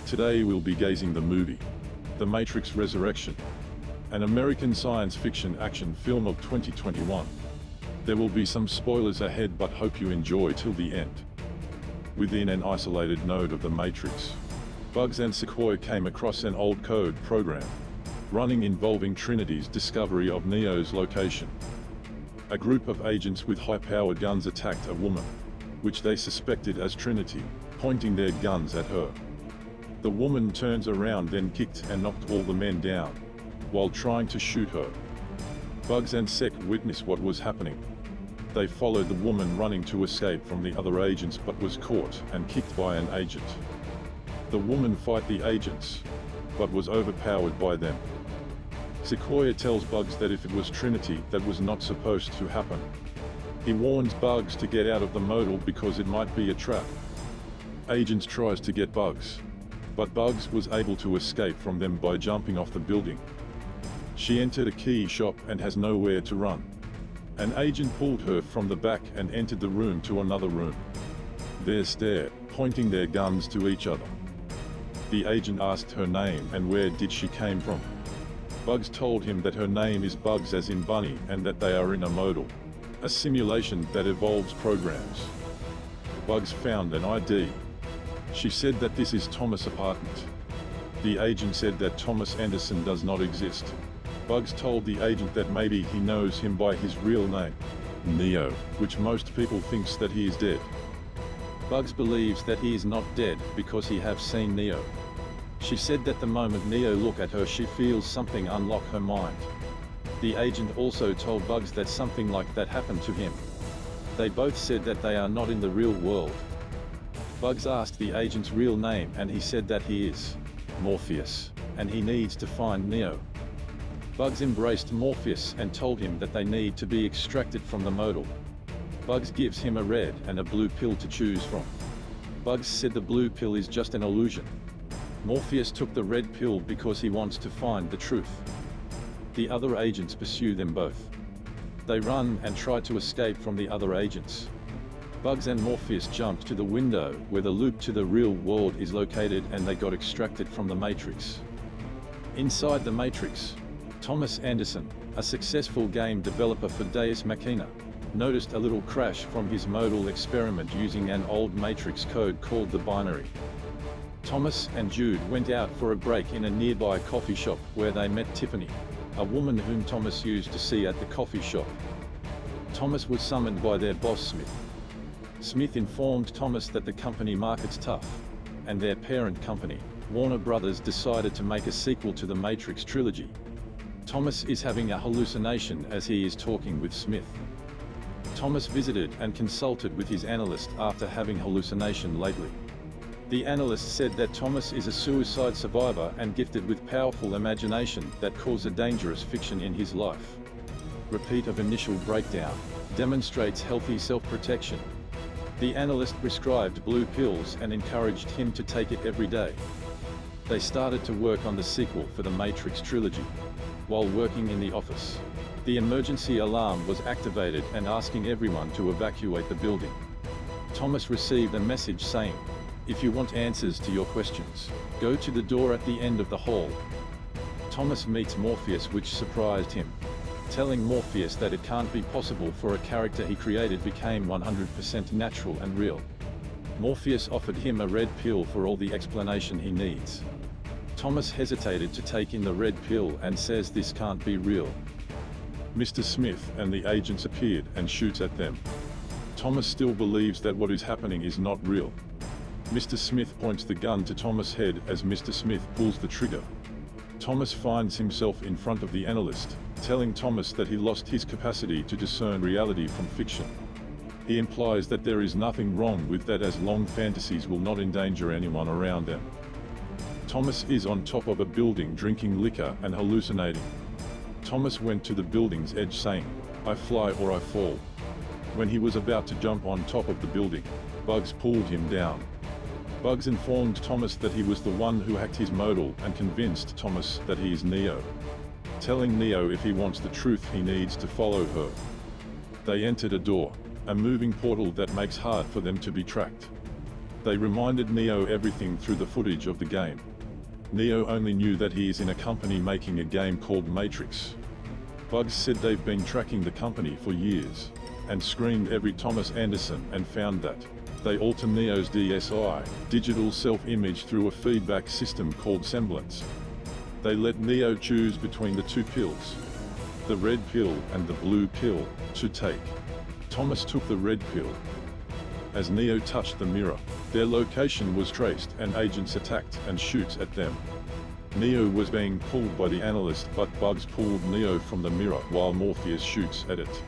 Today we'll be gazing the movie, The Matrix Resurrection, an American science fiction action film of 2021. There will be some spoilers ahead, but hope you enjoy till the end. Within an isolated node of the Matrix, Bugs and Sequoia came across an old code program, running involving Trinity's discovery of Neo's location. A group of agents with high-powered guns attacked a woman, which they suspected as Trinity, pointing their guns at her. The woman turns around, then kicked and knocked all the men down, while trying to shoot her. Bugs and Sek witnessed what was happening. They followed the woman running to escape from the other agents, but was caught and kicked by an agent. The woman fought the agents, but was overpowered by them. Sequoia tells Bugs that if it was Trinity, that was not supposed to happen. He warns Bugs to get out of the model because it might be a trap. Agents tries to get Bugs, but Bugs was able to escape from them by jumping off the building. She entered a key shop and has nowhere to run. An agent pulled her from the back and entered the room to another room. They stare, pointing their guns to each other. The agent asked her name and where did she came from. Bugs told him that her name is Bugs as in bunny, and that they are in a modal, a simulation that evolves programs. Bugs found an ID. She said that this is Thomas' apartment. The agent said that Thomas Anderson does not exist. Bugs told the agent that maybe he knows him by his real name, Neo, which most people thinks that he is dead. Bugs believes that he is not dead because he have seen Neo. She said that the moment Neo look at her, she feels something unlock her mind. The agent also told Bugs that something like that happened to him. They both said that they are not in the real world. Bugs asked the agent's real name and he said that he is Morpheus, and he needs to find Neo. Bugs embraced Morpheus and told him that they need to be extracted from the modal. Bugs gives him a red and a blue pill to choose from. Bugs said the blue pill is just an illusion. Morpheus took the red pill because he wants to find the truth. The other agents pursue them both. They run and try to escape from the other agents. Bugs and Morpheus jumped to the window where the loop to the real world is located, and they got extracted from the Matrix. Inside the Matrix, Thomas Anderson, a successful game developer for Deus Machina, noticed a little crash from his modal experiment using an old Matrix code called the binary. Thomas and Jude went out for a break in a nearby coffee shop where they met Tiffany, a woman whom Thomas used to see at the coffee shop. Thomas was summoned by their boss Smith. Smith informed Thomas that the company markets tough, and their parent company, Warner Brothers, decided to make a sequel to the Matrix trilogy. Thomas is having a hallucination as he is talking with Smith. Thomas visited and consulted with his analyst after having hallucination lately. The analyst said that Thomas is a suicide survivor and gifted with powerful imagination that cause a dangerous fiction in his life. Repeat of initial breakdown demonstrates healthy self-protection. The analyst prescribed blue pills and encouraged him to take it every day. They started to work on the sequel for the Matrix trilogy. While working in the office, the emergency alarm was activated and asking everyone to evacuate the building. Thomas received a message saying, "If you want answers to your questions, go to the door at the end of the hall." Thomas meets Morpheus, which surprised him, telling Morpheus that it can't be possible for a character he created became 100% natural and real. Morpheus offered him a red pill for all the explanation he needs. Thomas hesitated to take in the red pill and says this can't be real. Mr. Smith and the agents appeared and shoots at them. Thomas still believes that what is happening is not real. Mr. Smith points the gun to Thomas' head as Mr. Smith pulls the trigger. Thomas finds himself in front of the analyst, telling Thomas that he lost his capacity to discern reality from fiction. He implies that there is nothing wrong with that as long fantasies will not endanger anyone around them. Thomas is on top of a building drinking liquor and hallucinating. Thomas went to the building's edge saying, "I fly or I fall." When he was about to jump on top of the building, Bugs pulled him down. Bugs informed Thomas that he was the one who hacked his modal and convinced Thomas that he is Neo, telling Neo if he wants the truth he needs to follow her. They entered a door, a moving portal that makes hard for them to be tracked. They reminded Neo everything through the footage of the game. Neo only knew that he is in a company making a game called Matrix. Bugs said they've been tracking the company for years, and screened every Thomas Anderson and found that they alter Neo's DSI, digital self-image, through a feedback system called Semblance. They let Neo choose between the two pills, the red pill and the blue pill, to take. Thomas took the red pill. As Neo touched the mirror, their location was traced and agents attacked and shoots at them. Neo was being pulled by the analyst, but Bugs pulled Neo from the mirror while Morpheus shoots at it.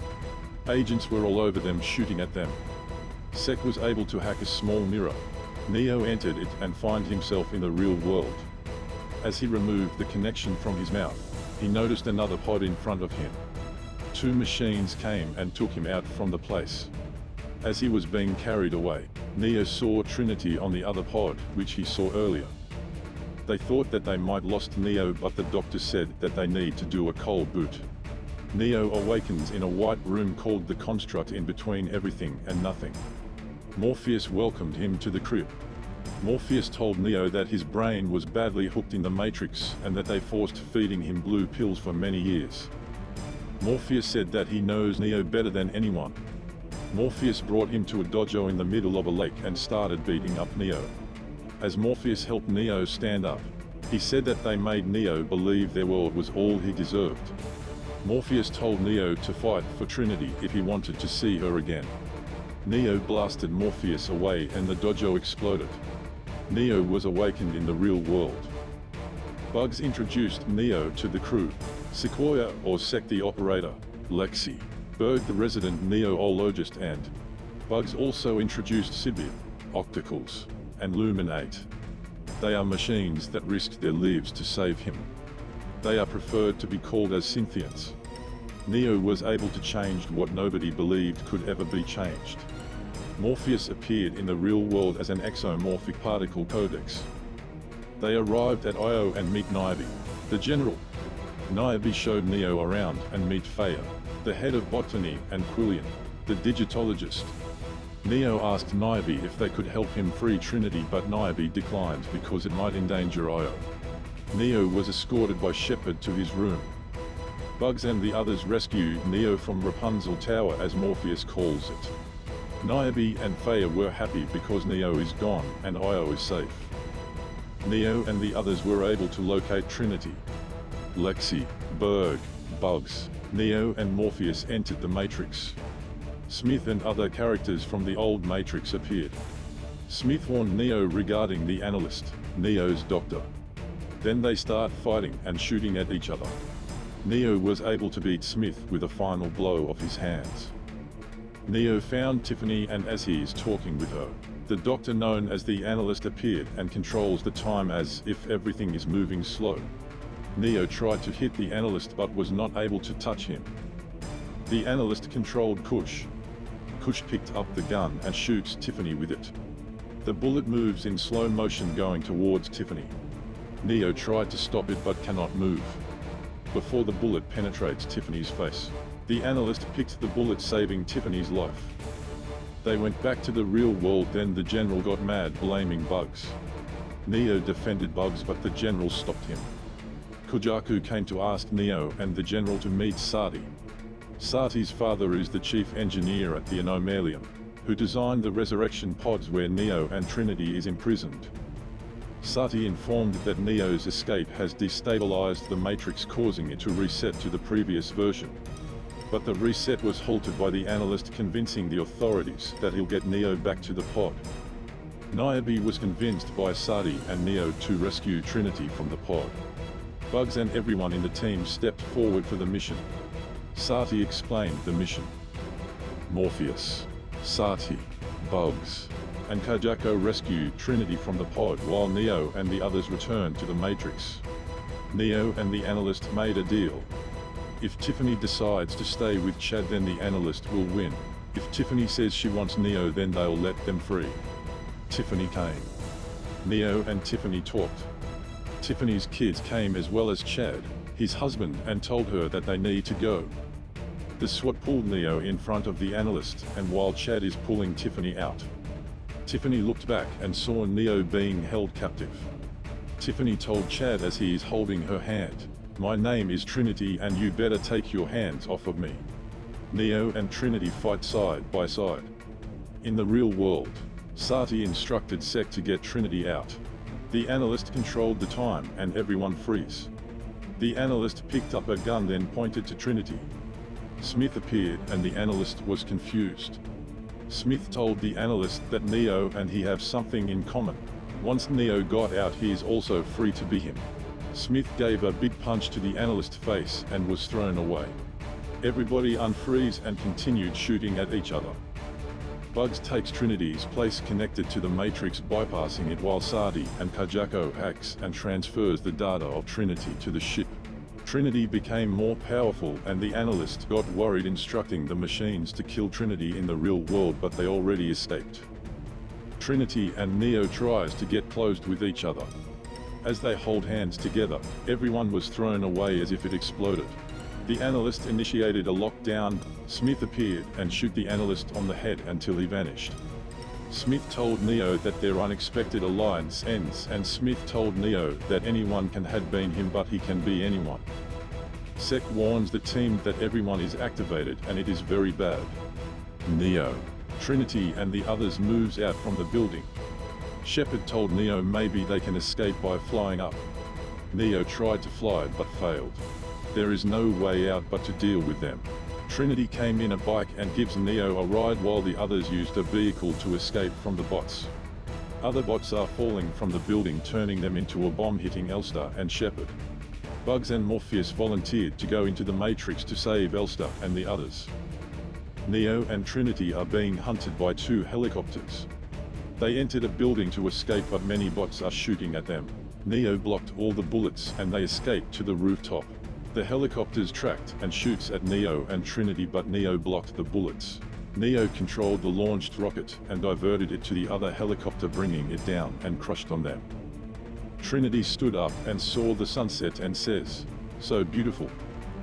Agents were all over them shooting at them. Sek was able to hack a small mirror. Neo entered it and find himself in the real world. As he removed the connection from his mouth, he noticed another pod in front of him. Two machines came and took him out from the place. As he was being carried away, Neo saw Trinity on the other pod, which he saw earlier. They thought that they might lost Neo, but the doctor said that they need to do a cold boot. Neo awakens in a white room called the Construct, in between everything and nothing. Morpheus welcomed him to the crib. Morpheus told Neo that his brain was badly hooked in the Matrix and that they forced feeding him blue pills for many years. Morpheus said that he knows Neo better than anyone. Morpheus brought him to a dojo in the middle of a lake and started beating up Neo. As Morpheus helped Neo stand up, he said that they made Neo believe their world was all he deserved. Morpheus told Neo to fight for Trinity if he wanted to see her again. Neo blasted Morpheus away and the dojo exploded. Neo was awakened in the real world. Bugs introduced Neo to the crew: Sequoia or Sek the operator, Lexi, Berg the resident neo-ologist, and Bugs also introduced Sibir, Octacles, and Luminate. They are machines that risked their lives to save him. They are preferred to be called as synthients. Neo was able to change what nobody believed could ever be changed. Morpheus appeared in the real world as an exomorphic particle codex. They arrived at Io and meet Niobe, the general. Niobe showed Neo around and meet Faya, the head of botany, and Quillian, the digitologist. Neo asked Niobe if they could help him free Trinity, but Niobe declined because it might endanger Io. Neo was escorted by Shepard to his room. Bugs and the others rescued Neo from Rapunzel Tower, as Morpheus calls it. Niobe and Faya were happy because Neo is gone and Io is safe. Neo and the others were able to locate Trinity. Lexi, Berg, Bugs, Neo and Morpheus entered the Matrix. Smith and other characters from the old Matrix appeared. Smith warned Neo regarding the analyst, Neo's doctor. Then they start fighting and shooting at each other. Neo was able to beat Smith with a final blow of his hands. Neo found Tiffany, and as he is talking with her, the doctor known as the analyst appeared and controls the time as if everything is moving slow. Neo tried to hit the analyst but was not able to touch him. The analyst controlled Kush. Kush picked up the gun and shoots Tiffany with it. The bullet moves in slow motion going towards Tiffany. Neo tried to stop it but cannot move. Before the bullet penetrates Tiffany's face, the analyst picked the bullet, saving Tiffany's life. They went back to the real world. Then the general got mad, blaming Bugs. Neo defended Bugs but the general stopped him. Kujaku came to ask Neo and the general to meet Sati. Sati's father is the chief engineer at the Anomalium, who designed the resurrection pods where Neo and Trinity is imprisoned. Sati informed that Neo's escape has destabilized the Matrix, causing it to reset to the previous version. But the reset was halted by the analyst convincing the authorities that he'll get Neo back to the pod. Niobe was convinced by Sati and Neo to rescue Trinity from the pod. Bugs and everyone in the team stepped forward for the mission. Sati explained the mission. Morpheus, Sati, Bugs, and Kajako rescued Trinity from the pod while Neo and the others returned to the Matrix. Neo and the analyst made a deal. If Tiffany decides to stay with Chad, then the analyst will win. If Tiffany says she wants Neo, then they'll let them free. Tiffany came. Neo and Tiffany talked. Tiffany's kids came as well as Chad, his husband, and told her that they need to go. The SWAT pulled Neo in front of the analyst, and while Chad is pulling Tiffany out, Tiffany looked back and saw Neo being held captive. Tiffany told Chad as he is holding her hand, "My name is Trinity and you better take your hands off of me." Neo and Trinity fight side by side. In the real world, Sati instructed Sek to get Trinity out. The analyst controlled the time and everyone freeze. The analyst picked up a gun then pointed to Trinity. Smith appeared and the analyst was confused. Smith told the analyst that Neo and he have something in common. Once Neo got out, he is also free to be him. Smith gave a big punch to the analyst's face and was thrown away. Everybody unfreeze and continued shooting at each other. Bugs takes Trinity's place connected to the Matrix, bypassing it, while Sati and Kajako hacks and transfers the data of Trinity to the ship. Trinity became more powerful and the analyst got worried, instructing the machines to kill Trinity in the real world, but they already escaped. Trinity and Neo tries to get closed with each other. As they hold hands together, everyone was thrown away as if it exploded. The analyst initiated a lockdown. Smith appeared and shoot the analyst on the head until he vanished. Smith told Neo that their unexpected alliance ends, and Smith told Neo that anyone can have been him, but he can be anyone. Sek warns the team that everyone is activated and it is very bad. Neo, Trinity and the others moves out from the building. Shepard told Neo maybe they can escape by flying up. Neo tried to fly but failed. There is no way out but to deal with them. Trinity came in a bike and gives Neo a ride while the others used a vehicle to escape from the bots. Other bots are falling from the building, turning them into a bomb, hitting Elster and Shepard. Bugs and Morpheus volunteered to go into the Matrix to save Elster and the others. Neo and Trinity are being hunted by 2 helicopters. They entered a building to escape, but many bots are shooting at them. Neo blocked all the bullets and they escaped to the rooftop. The helicopters tracked and shoots at Neo and Trinity, but Neo blocked the bullets. Neo controlled the launched rocket and diverted it to the other helicopter, bringing it down and crushed on them. Trinity stood up and saw the sunset and says, "So beautiful."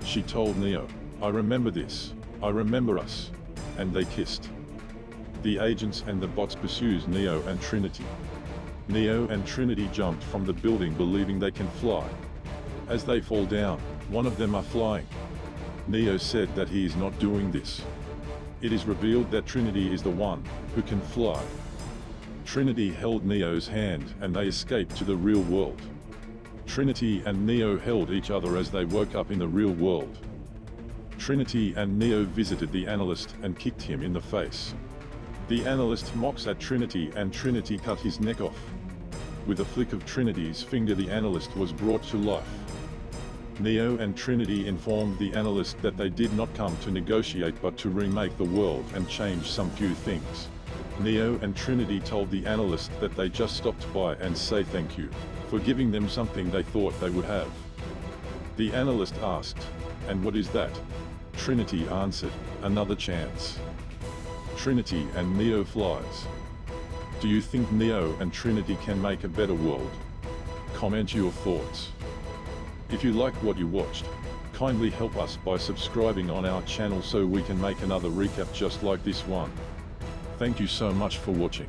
She told Neo, "I remember this. I remember us." And they kissed. The agents and the bots pursues Neo and Trinity. Neo and Trinity jumped from the building believing they can fly. As they fall down, one of them are flying. Neo said that he is not doing this. It is revealed that Trinity is the one who can fly. Trinity held Neo's hand and they escaped to the real world. Trinity and Neo held each other as they woke up in the real world. Trinity and Neo visited the analyst and kicked him in the face. The analyst mocks at Trinity and Trinity cut his neck off. With a flick of Trinity's finger, the analyst was brought to life. Neo and Trinity informed the analyst that they did not come to negotiate but to remake the world and change some few things. Neo and Trinity told the analyst that they just stopped by and say thank you for giving them something they thought they would have. The analyst asked, "And what is that?" Trinity answered, "Another chance." Trinity and Neo flies. Do you think Neo and Trinity can make a better world? Comment your thoughts. If you like what you watched, kindly help us by subscribing on our channel so we can make another recap just like this one. Thank you so much for watching.